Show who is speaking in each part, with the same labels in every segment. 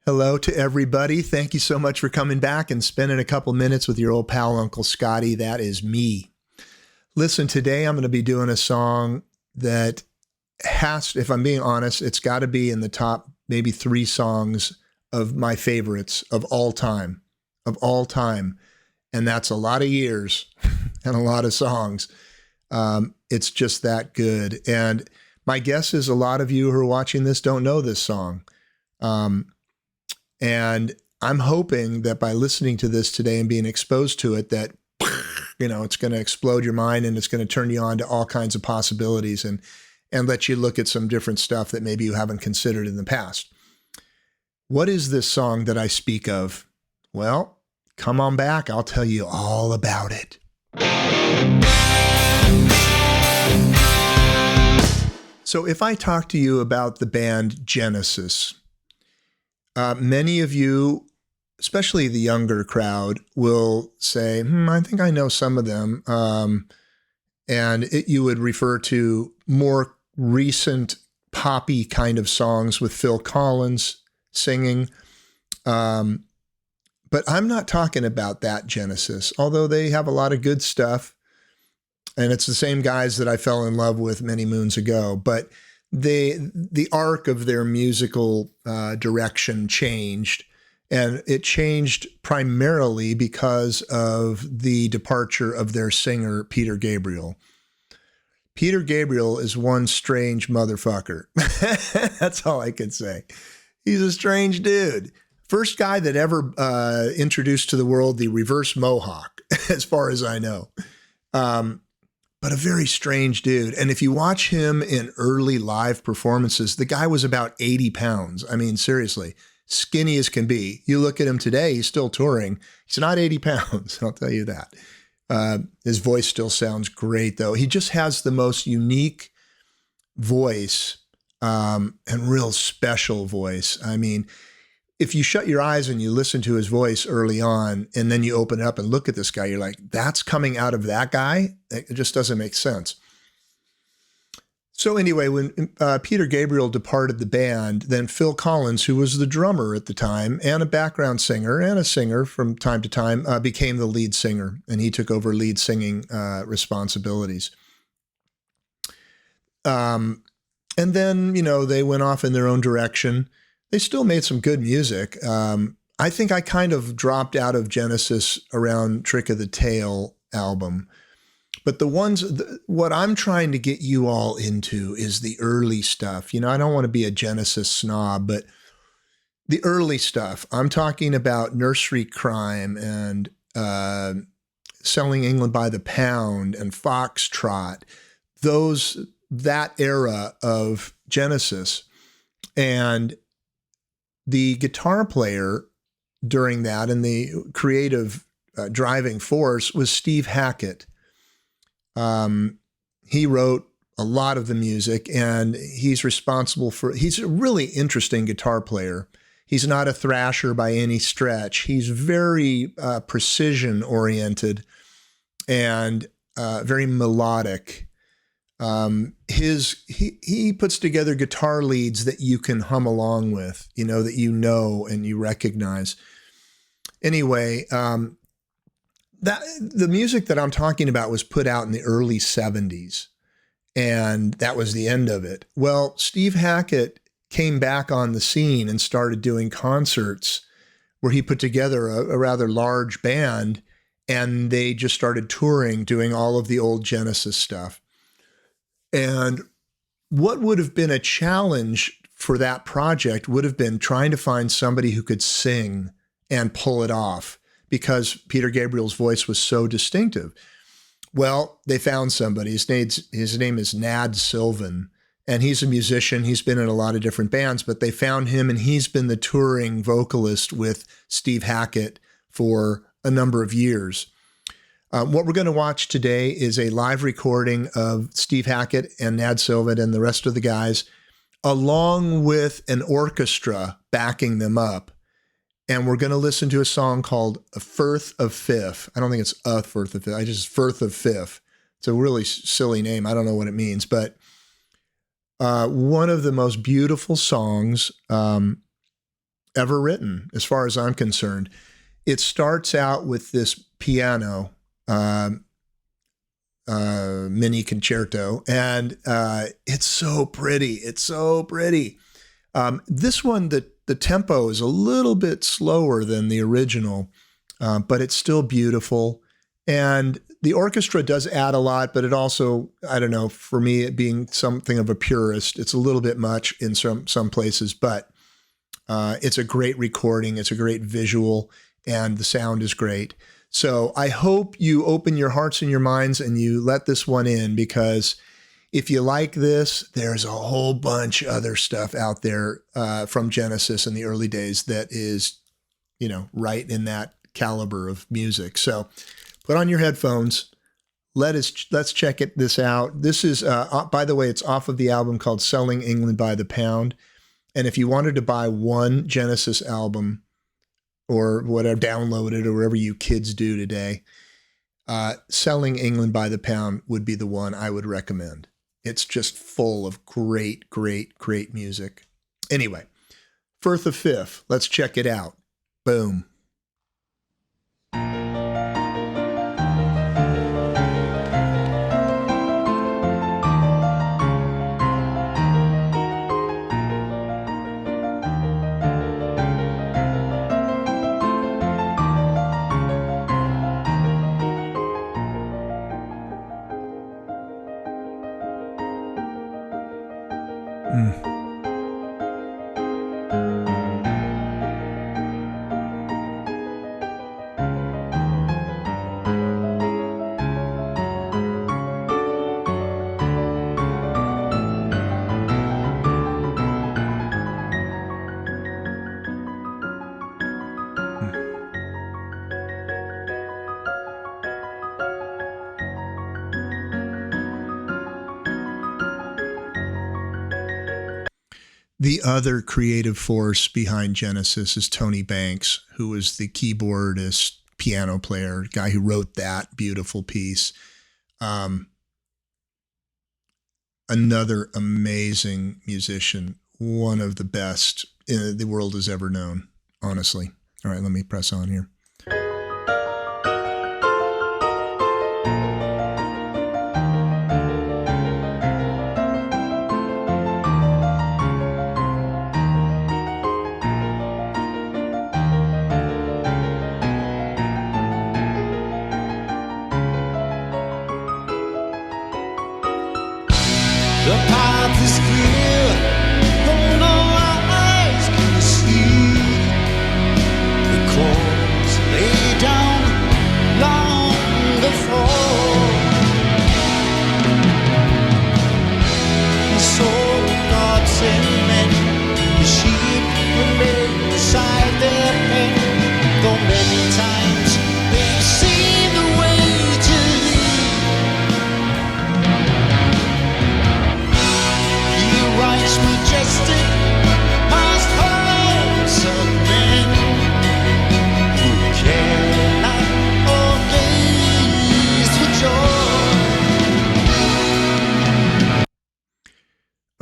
Speaker 1: Hello to everybody. Thank you so much for coming back and spending a couple minutes with your old pal, Uncle Scotty. That is me. Listen, today I'm going to be doing a song that has, if I'm being honest, it's got to be in the top maybe 3 songs of my favorites of all time. And that's a lot of years and a lot of songs. It's just that good. And my guess is a lot of you who are watching this don't know this song. And I'm hoping that by listening to this today and being exposed to it, that, it's going to explode your mind and it's going to turn you on to all kinds of possibilities and let you look at some different stuff that maybe you haven't considered in the past. What is this song that I speak of? Well, come on back. I'll tell you all about it. So if I talk to you about the band Genesis, many of you, especially the younger crowd, will say, I think I know some of them. You would refer to more recent poppy kind of songs with Phil Collins singing. But I'm not talking about that Genesis, although they have a lot of good stuff. And it's the same guys that I fell in love with many moons ago. But the arc of their musical direction changed, and it changed primarily because of the departure of their singer, Peter Gabriel. Peter Gabriel is one strange motherfucker. That's all I can say. He's a strange dude. First guy that ever introduced to the world the reverse mohawk, as far as I know. But a very strange dude. And if you watch him in early live performances, the guy was about 80 pounds. I mean, seriously, skinny as can be. You look at him today, he's still touring. He's not 80 pounds, I'll tell you that. His voice still sounds great, though. He just has the most unique voice and real special voice. I mean, if you shut your eyes and you listen to his voice early on, and then you open it up and look at this guy, you're like, that's coming out of that guy? It just doesn't make sense. So anyway, when Peter Gabriel departed the band, then Phil Collins, who was the drummer at the time and a background singer and a singer from time to time, became the lead singer, and he took over lead singing responsibilities. And then, they went off in their own direction. They still made some good music. I think I kind of dropped out of Genesis around Trick of the Tail album. But what I'm trying to get you all into is the early stuff. I don't want to be a Genesis snob, but the early stuff. I'm talking about Nursery Crime and Selling England by the Pound and Foxtrot. That era of Genesis. And the guitar player during that and the creative driving force was Steve Hackett. He wrote a lot of the music, and he's a really interesting guitar player. He's not a thrasher by any stretch. He's very precision oriented and very melodic. He puts together guitar leads that you can hum along with, that and you recognize. Anyway, the music that I'm talking about was put out in the early 70s, and that was the end of it. Well, Steve Hackett came back on the scene and started doing concerts where he put together a rather large band, and they just started touring, doing all of the old Genesis stuff. And what would have been a challenge for that project would have been trying to find somebody who could sing and pull it off, because Peter Gabriel's voice was so distinctive. Well, they found somebody. His name is Nad Sylvan, and he's a musician. He's been in a lot of different bands, but they found him, and he's been the touring vocalist with Steve Hackett for a number of years. What we're going to watch today is a live recording of Steve Hackett and Nad Sylvan and the rest of the guys, along with an orchestra backing them up. And we're going to listen to a song called FIRTH of Fifth. I don't think it's a Firth of Fifth. I just FIRTH of Fifth. It's a really silly name. I don't know what it means, but one of the most beautiful songs ever written, as far as I'm concerned. It starts out with this piano mini concerto, and it's so pretty. It's so pretty. This one, the tempo is a little bit slower than the original, but it's still beautiful. And the orchestra does add a lot, but it also, I don't know, for me, it being something of a purist, it's a little bit much in some places, but it's a great recording. It's a great visual, and the sound is great. So I hope you open your hearts and your minds and you let this one in, because if you like this, there's a whole bunch other stuff out there from Genesis in the early days that is, you know, right in that caliber of music. So put on your headphones. Let's check this out. This is, by the way, it's off of the album called Selling England by the Pound. And if you wanted to buy one Genesis album or whatever, download it or whatever you kids do today, Selling England by the Pound would be the one I would recommend. It's just full of great, great, great music. Anyway, Firth of Fifth. Let's check it out. Boom. The other creative force behind Genesis is Tony Banks, who was the keyboardist, piano player, guy who wrote that beautiful piece. Another amazing musician, one of the best the world has ever known, honestly. All right, let me press on here.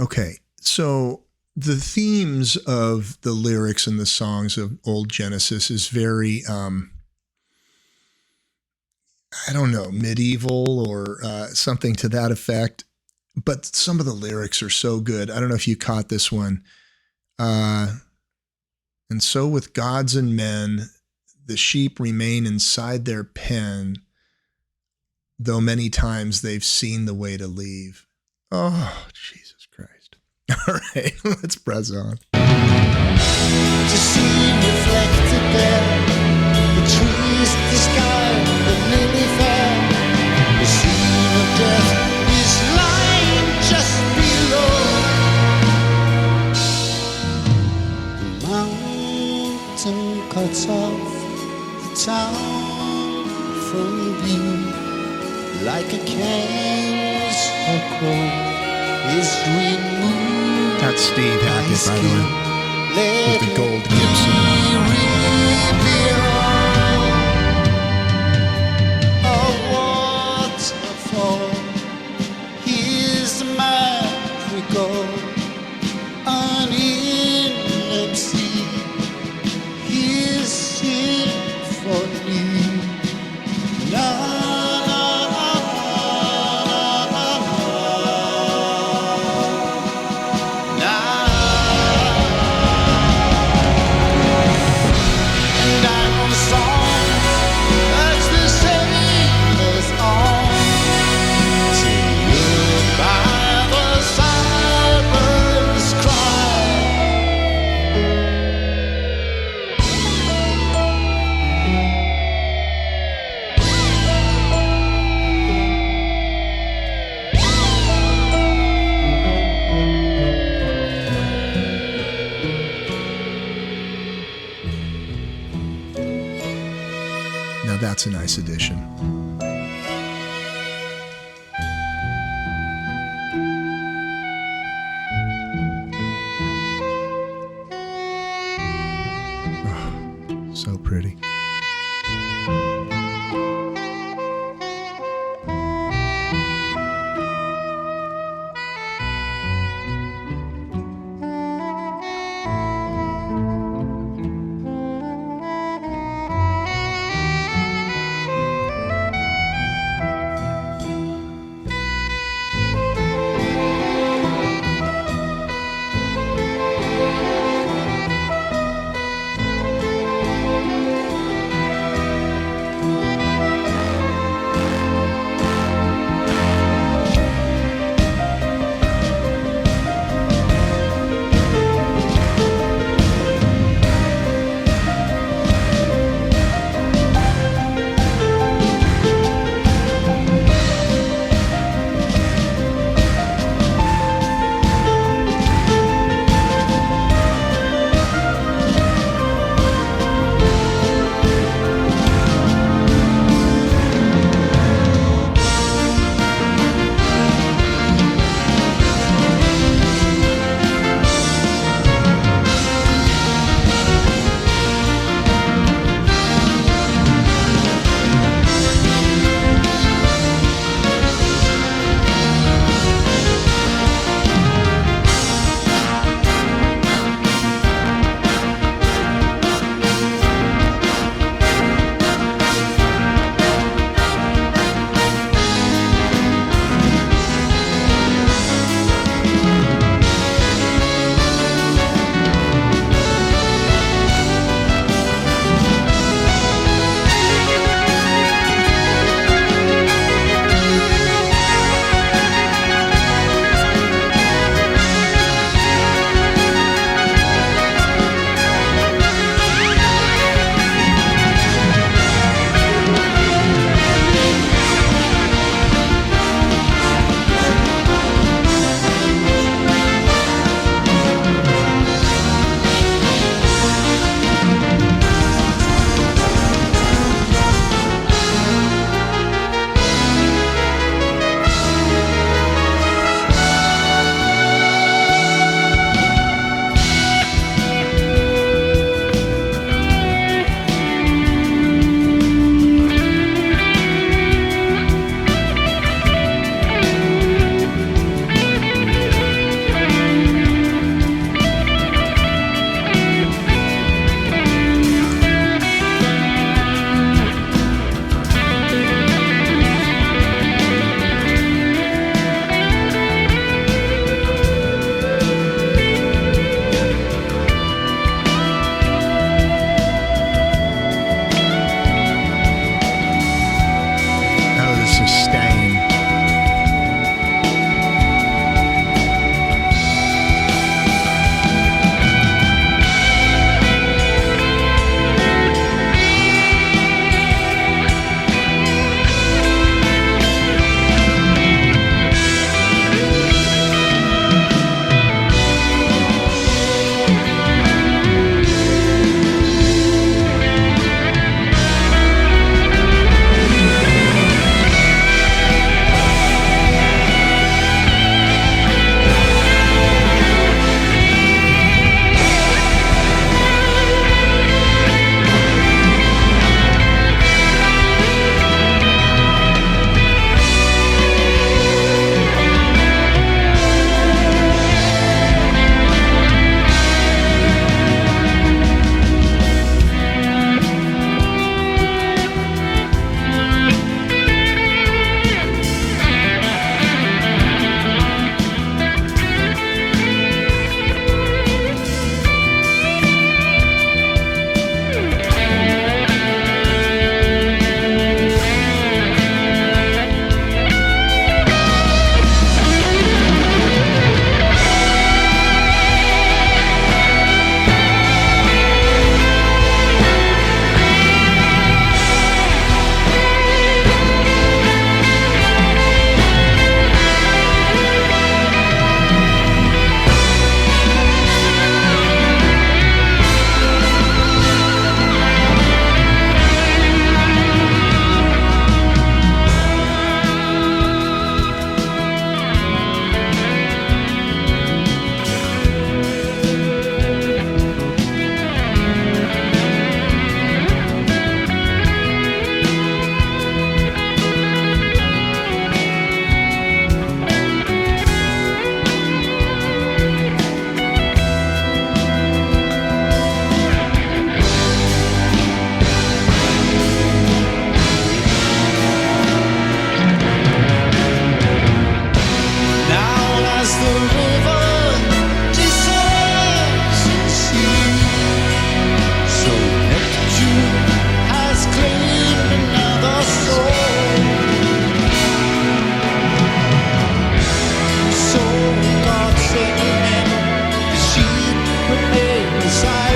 Speaker 1: Okay, so the themes of the lyrics and the songs of old Genesis is very, I don't know, medieval or something to that effect. But some of the lyrics are so good. I don't know if you caught this one. And so with gods and men, the sheep remain inside their pen, though many times they've seen the way to leave. Oh, Jesus Christ. All right, let's press on.
Speaker 2: To see reflected there, the trees, the sky, the lily fair, the scene of death is lying just below. The mountain cuts off the town from view, like a canvas crow is removed.
Speaker 1: That's Steve Hackett, by the way, with the gold Gibson.
Speaker 2: A waterfall, here's the map we go, an inland sea,
Speaker 1: that's a nice addition. Oh, so pretty.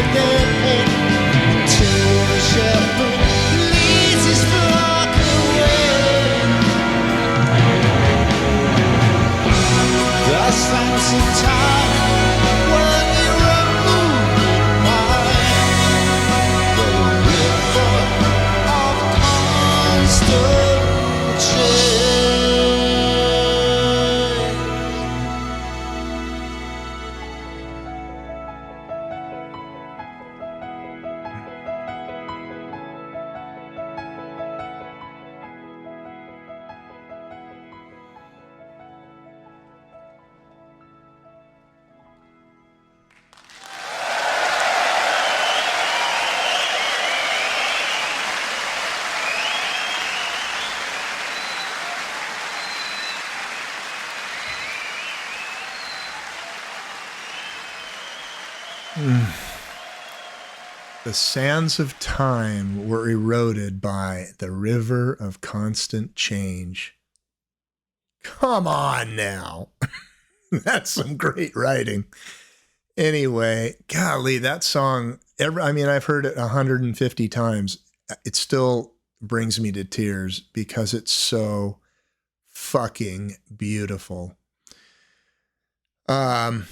Speaker 2: hide their pain until the shepherd leads his flock away. The sands of time when you remove mine, the river of constant change.
Speaker 1: The sands of time were eroded by the river of constant change. Come on now. That's some great writing. Anyway, golly, that song, I've heard it 150 times. It still brings me to tears because it's so fucking beautiful. I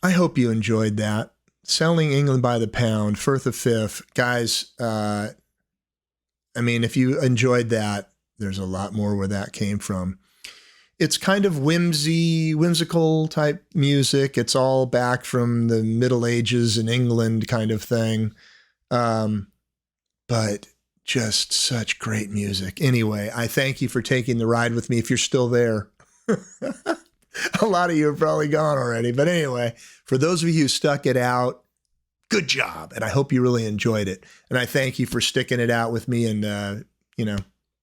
Speaker 1: hope you enjoyed that. Selling England by the Pound, Firth of Fifth. Guys, if you enjoyed that, there's a lot more where that came from. It's kind of whimsical type music. It's all back from the Middle Ages in England kind of thing. But just such great music. Anyway, I thank you for taking the ride with me if you're still there. A lot of you are probably gone already. But anyway, for those of you who stuck it out, good job. And I hope you really enjoyed it. And I thank you for sticking it out with me and,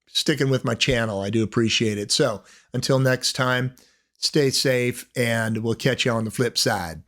Speaker 1: sticking with my channel. I do appreciate it. So until next time, stay safe and we'll catch you on the flip side.